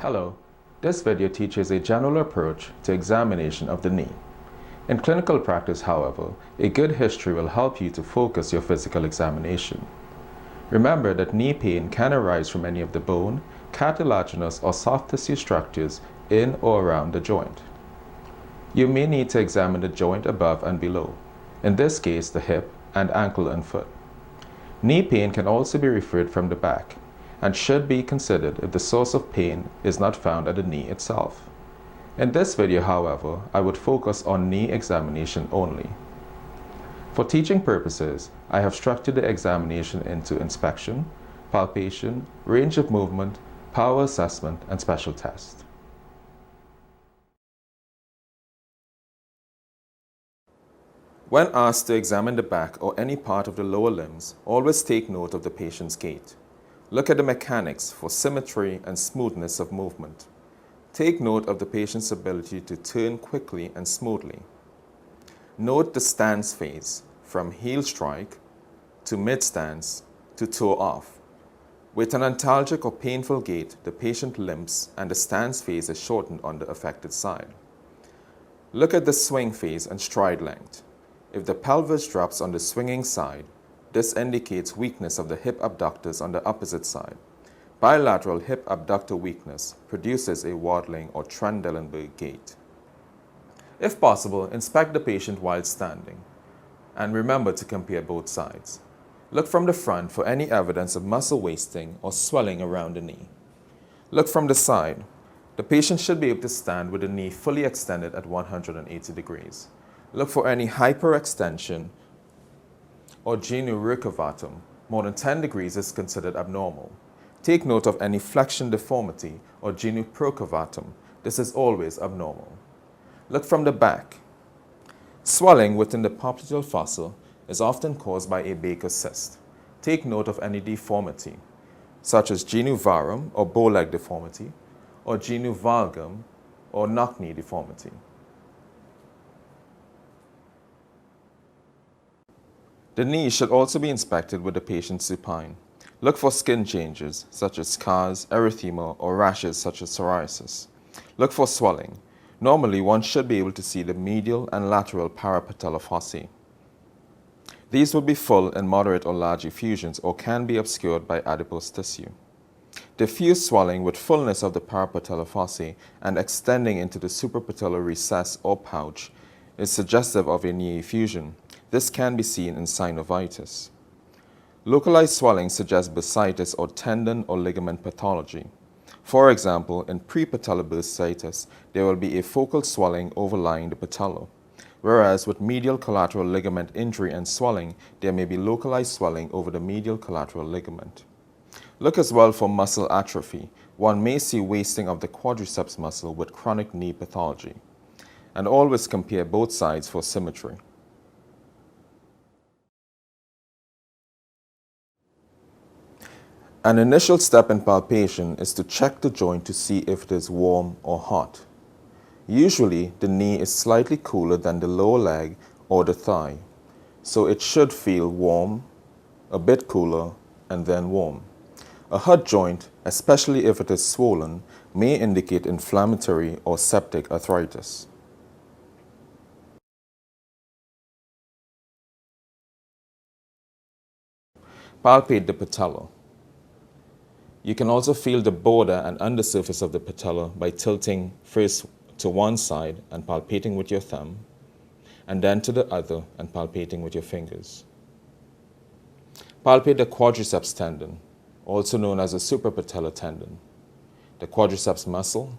Hello, this video teaches a general approach to examination of the knee. In clinical practice, however, a good history will help you to focus your physical examination. Remember that knee pain can arise from any of the bone, cartilaginous or soft tissue structures in or around the joint. You may need to examine the joint above and below, in this case the hip and ankle and foot. Knee pain can also be referred from the back and should be considered if the source of pain is not found at the knee itself. In this video, however, I would focus on knee examination only. For teaching purposes, I have structured the examination into inspection, palpation, range of movement, power assessment, and special test. When asked to examine the back or any part of the lower limbs, always take note of the patient's gait. Look at the mechanics for symmetry and smoothness of movement. Take note of the patient's ability to turn quickly and smoothly. Note the stance phase, from heel strike to mid-stance to toe off. With an antalgic or painful gait, the patient limps and the stance phase is shortened on the affected side. Look at the swing phase and stride length. If the pelvis drops on the swinging side, this indicates weakness of the hip abductors on the opposite side. Bilateral hip abductor weakness produces a waddling or Trendelenburg gait. If possible, inspect the patient while standing, and remember to compare both sides. Look from the front for any evidence of muscle wasting or swelling around the knee. Look from the side. The patient should be able to stand with the knee fully extended at 180 degrees. Look for any hyperextension or genu recurvatum. More than 10 degrees is considered abnormal. Take note of any flexion deformity or genu procurvatum. This is always abnormal. Look from the back. Swelling within the popliteal fossa is often caused by a Baker's cyst. Take note of any deformity, such as genu varum or bow leg deformity, or genu valgum or knock knee deformity. The knee should also be inspected with the patient supine. Look for skin changes, such as scars, erythema, or rashes such as psoriasis. Look for swelling. Normally, one should be able to see the medial and lateral parapatellar fossae. These will be full and moderate or large effusions or can be obscured by adipose tissue. Diffuse swelling with fullness of the parapatellar fossae and extending into the suprapatellar recess or pouch is suggestive of a knee effusion. This can be seen in synovitis. Localized swelling suggests bursitis or tendon or ligament pathology. For example, in prepatellar bursitis, there will be a focal swelling overlying the patella, whereas with medial collateral ligament injury and swelling, there may be localized swelling over the medial collateral ligament. Look as well for muscle atrophy. One may see wasting of the quadriceps muscle with chronic knee pathology. And always compare both sides for symmetry. An initial step in palpation is to check the joint to see if it is warm or hot. Usually, the knee is slightly cooler than the lower leg or the thigh, so it should feel warm, a bit cooler, and then warm. A hot joint, especially if it is swollen, may indicate inflammatory or septic arthritis. Palpate the patella. You can also feel the border and undersurface of the patella by tilting first to one side and palpating with your thumb, and then to the other and palpating with your fingers. Palpate the quadriceps tendon, also known as the suprapatellar tendon, the quadriceps muscle,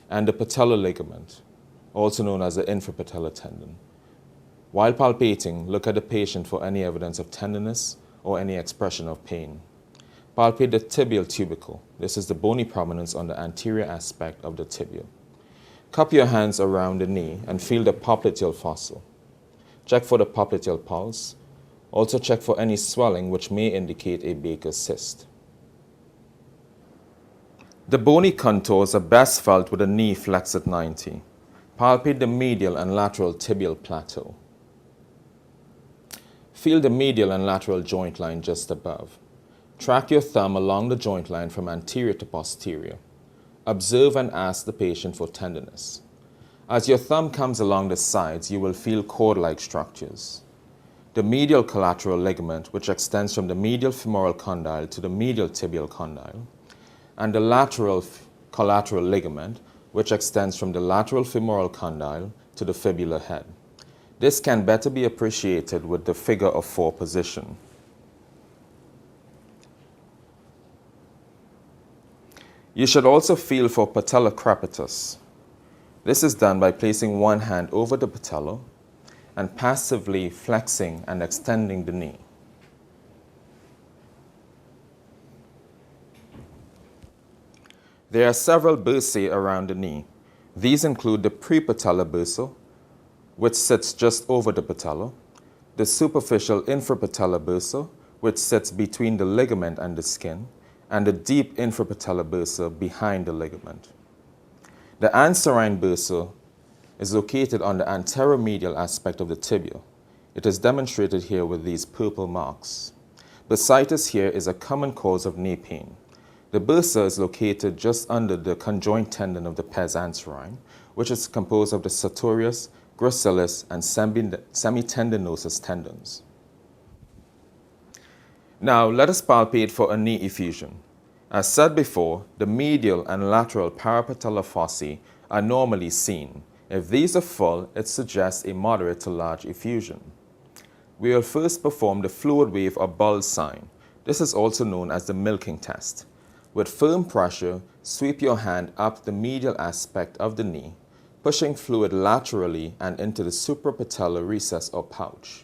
and the patellar ligament, also known as the infrapatellar tendon. While palpating, look at the patient for any evidence of tenderness or any expression of pain. Palpate the tibial tubercle. This is the bony prominence on the anterior aspect of the tibia. Cup your hands around the knee and feel the popliteal fossa. Check for the popliteal pulse. Also check for any swelling which may indicate a Baker's cyst. The bony contours are best felt with the knee flexed at 90. Palpate the medial and lateral tibial plateau. Feel the medial and lateral joint line just above. Track your thumb along the joint line from anterior to posterior. Observe and ask the patient for tenderness. As your thumb comes along the sides, you will feel cord-like structures. The medial collateral ligament, which extends from the medial femoral condyle to the medial tibial condyle, and the lateral collateral ligament, which extends from the lateral femoral condyle to the fibular head. This can better be appreciated with the figure of 4 position. You should also feel for patella crepitus. This is done by placing one hand over the patella and passively flexing and extending the knee. There are several bursae around the knee. These include the prepatellar bursa, which sits just over the patella, the superficial infrapatellar bursa, which sits between the ligament and the skin, and the deep infrapatellar bursa behind the ligament. The anserine bursa is located on the anteromedial aspect of the tibia. It is demonstrated here with these purple marks. Bursitis here is a common cause of knee pain. The bursa is located just under the conjoint tendon of the pes anserine, which is composed of the sartorius, gracilis, and semitendinosus tendons. Now, let us palpate for a knee effusion. As said before, the medial and lateral parapatellar fossae are normally seen. If these are full, it suggests a moderate to large effusion. We will first perform the fluid wave or bulge sign. This is also known as the milking test. With firm pressure, sweep your hand up the medial aspect of the knee, pushing fluid laterally and into the suprapatellar recess or pouch.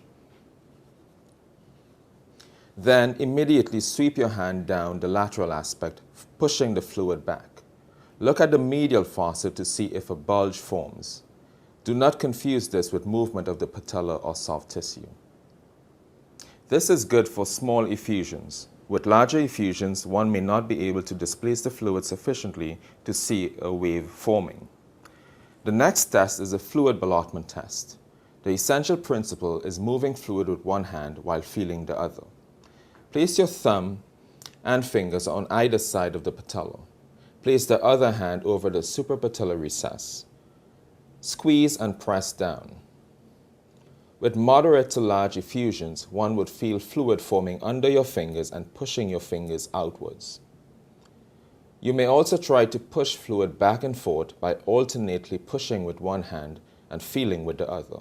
Then immediately sweep your hand down the lateral aspect, pushing the fluid back. Look at the medial fossa to see if a bulge forms. Do not confuse this with movement of the patella or soft tissue. This is good for small effusions. With larger effusions, one may not be able to displace the fluid sufficiently to see a wave forming. The next test is a fluid ballottement test. The essential principle is moving fluid with one hand while feeling the other. Place your thumb and fingers on either side of the patella. Place the other hand over the suprapatellar recess. Squeeze and press down. With moderate to large effusions, one would feel fluid forming under your fingers and pushing your fingers outwards. You may also try to push fluid back and forth by alternately pushing with one hand and feeling with the other.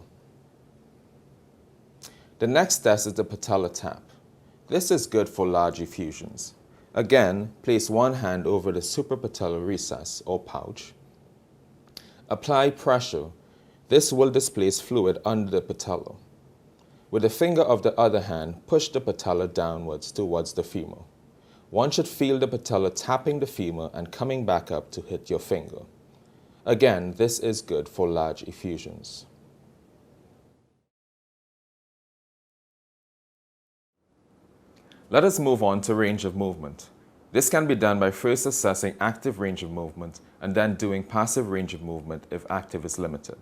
The next test is the patellar tap. This is good for large effusions. Again, place one hand over the suprapatellar recess or pouch. Apply pressure. This will displace fluid under the patella. With the finger of the other hand, push the patella downwards towards the femur. One should feel the patella tapping the femur and coming back up to hit your finger. Again, this is good for large effusions. Let us move on to range of movement. This can be done by first assessing active range of movement and then doing passive range of movement if active is limited.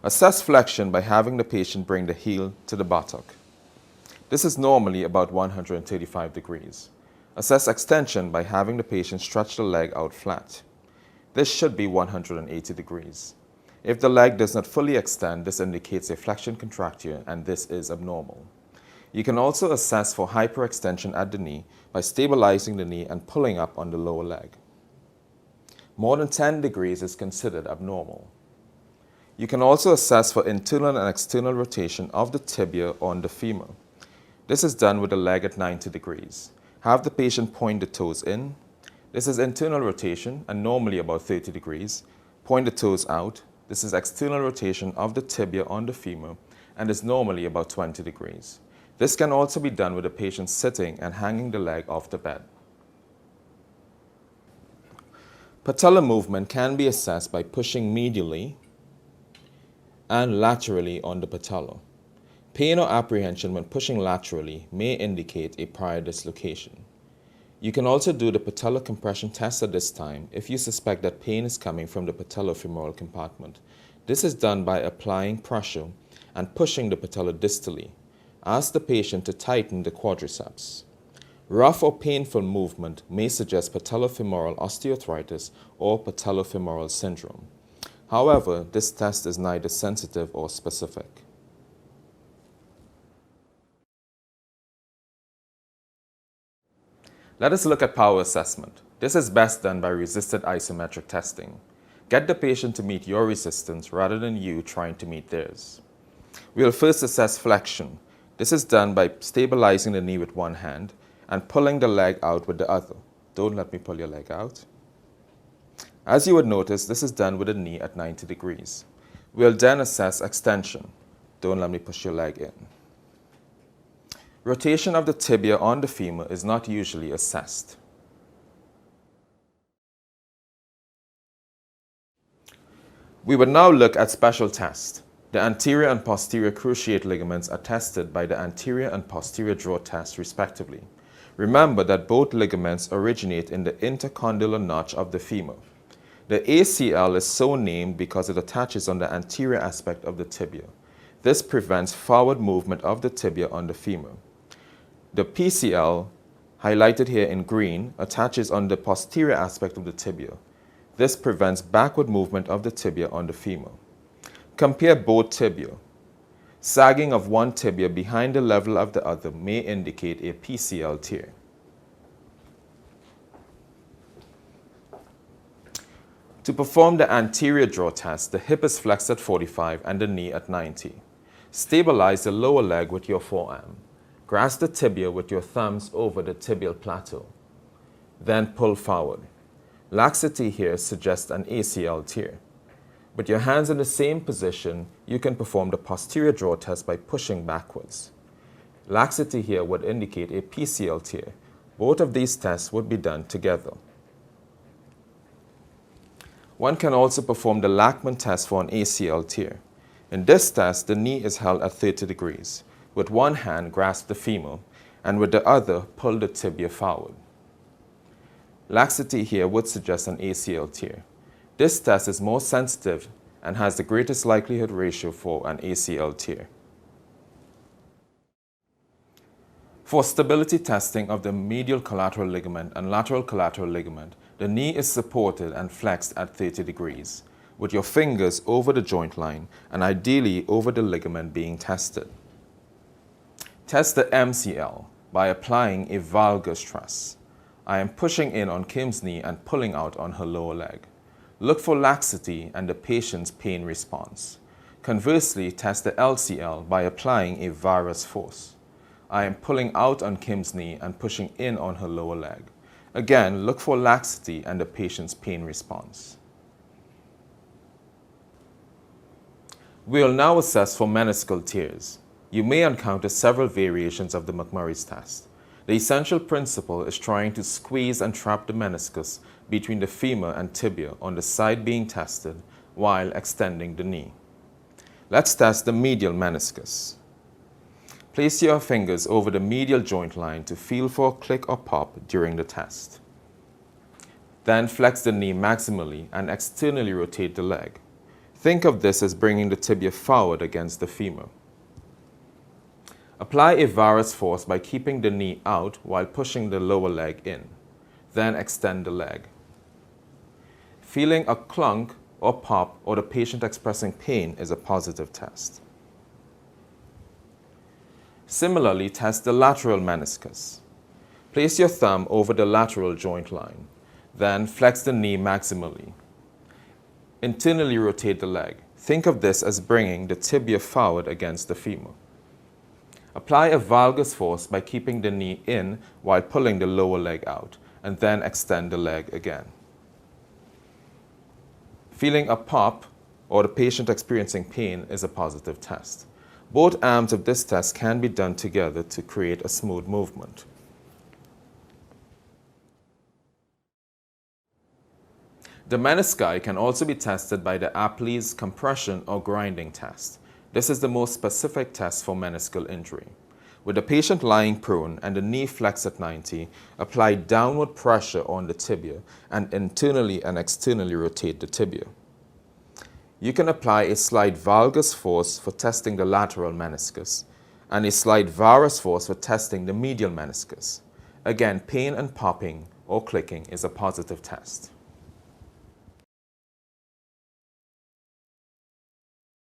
Assess flexion by having the patient bring the heel to the buttock. This is normally about 135 degrees. Assess extension by having the patient stretch the leg out flat. This should be 180 degrees. If the leg does not fully extend, this indicates a flexion contracture and this is abnormal. You can also assess for hyperextension at the knee by stabilizing the knee and pulling up on the lower leg. More than 10 degrees is considered abnormal. You can also assess for internal and external rotation of the tibia on the femur. This is done with the leg at 90 degrees. Have the patient point the toes in. This is internal rotation and normally about 30 degrees. Point the toes out. This is external rotation of the tibia on the femur and is normally about 20 degrees. This can also be done with the patient sitting and hanging the leg off the bed. Patellar movement can be assessed by pushing medially and laterally on the patella. Pain or apprehension when pushing laterally may indicate a prior dislocation. You can also do the patellar compression test at this time if you suspect that pain is coming from the patellofemoral compartment. This is done by applying pressure and pushing the patella distally. Ask the patient to tighten the quadriceps. Rough or painful movement may suggest patellofemoral osteoarthritis or patellofemoral syndrome. However, this test is neither sensitive or specific. Let us look at power assessment. This is best done by resisted isometric testing. Get the patient to meet your resistance rather than you trying to meet theirs. We will first assess flexion. This is done by stabilizing the knee with one hand and pulling the leg out with the other. Don't let me pull your leg out. As you would notice, this is done with the knee at 90 degrees. We'll then assess extension. Don't let me push your leg in. Rotation of the tibia on the femur is not usually assessed. We would now look at special tests. The anterior and posterior cruciate ligaments are tested by the anterior and posterior draw test respectively. Remember that both ligaments originate in the intercondylar notch of the femur. The ACL is so named because it attaches on the anterior aspect of the tibia. This prevents forward movement of the tibia on the femur. The PCL, highlighted here in green, attaches on the posterior aspect of the tibia. This prevents backward movement of the tibia on the femur. Compare both tibia. Sagging of one tibia behind the level of the other may indicate a PCL tear. To perform the anterior draw test, the hip is flexed at 45 and the knee at 90. Stabilize the lower leg with your forearm. Grasp the tibia with your thumbs over the tibial plateau. Then pull forward. Laxity here suggests an ACL tear. With your hands in the same position, you can perform the posterior draw test by pushing backwards. Laxity here would indicate a PCL tear. Both of these tests would be done together. One can also perform the Lachman test for an ACL tear. In this test, the knee is held at 30 degrees. With one hand, grasp the femur, and with the other, pull the tibia forward. Laxity here would suggest an ACL tear. This test is more sensitive and has the greatest likelihood ratio for an ACL tear. For stability testing of the medial collateral ligament and lateral collateral ligament, the knee is supported and flexed at 30 degrees, with your fingers over the joint line and ideally over the ligament being tested. Test the MCL by applying a valgus truss. I am pushing in on Kim's knee and pulling out on her lower leg. Look for laxity and the patient's pain response. Conversely, test the LCL by applying a varus force. I am pulling out on Kim's knee and pushing in on her lower leg. Again, look for laxity and the patient's pain response. We will now assess for meniscal tears. You may encounter several variations of the McMurray's test. The essential principle is trying to squeeze and trap the meniscus between the femur and tibia on the side being tested while extending the knee. Let's test the medial meniscus. Place your fingers over the medial joint line to feel for a click or pop during the test. Then flex the knee maximally and externally rotate the leg. Think of this as bringing the tibia forward against the femur. Apply a varus force by keeping the knee out while pushing the lower leg in. Then extend the leg. Feeling a clunk or pop or the patient expressing pain is a positive test. Similarly, test the lateral meniscus. Place your thumb over the lateral joint line. Then flex the knee maximally. Internally rotate the leg. Think of this as bringing the tibia forward against the femur. Apply a valgus force by keeping the knee in while pulling the lower leg out, and then extend the leg again. Feeling a pop or the patient experiencing pain is a positive test. Both arms of this test can be done together to create a smooth movement. The menisci can also be tested by the Apley's compression or grinding test. This is the most specific test for meniscal injury. With the patient lying prone and the knee flexed at 90, apply downward pressure on the tibia and internally and externally rotate the tibia. You can apply a slight valgus force for testing the lateral meniscus and a slight varus force for testing the medial meniscus. Again, pain and popping or clicking is a positive test.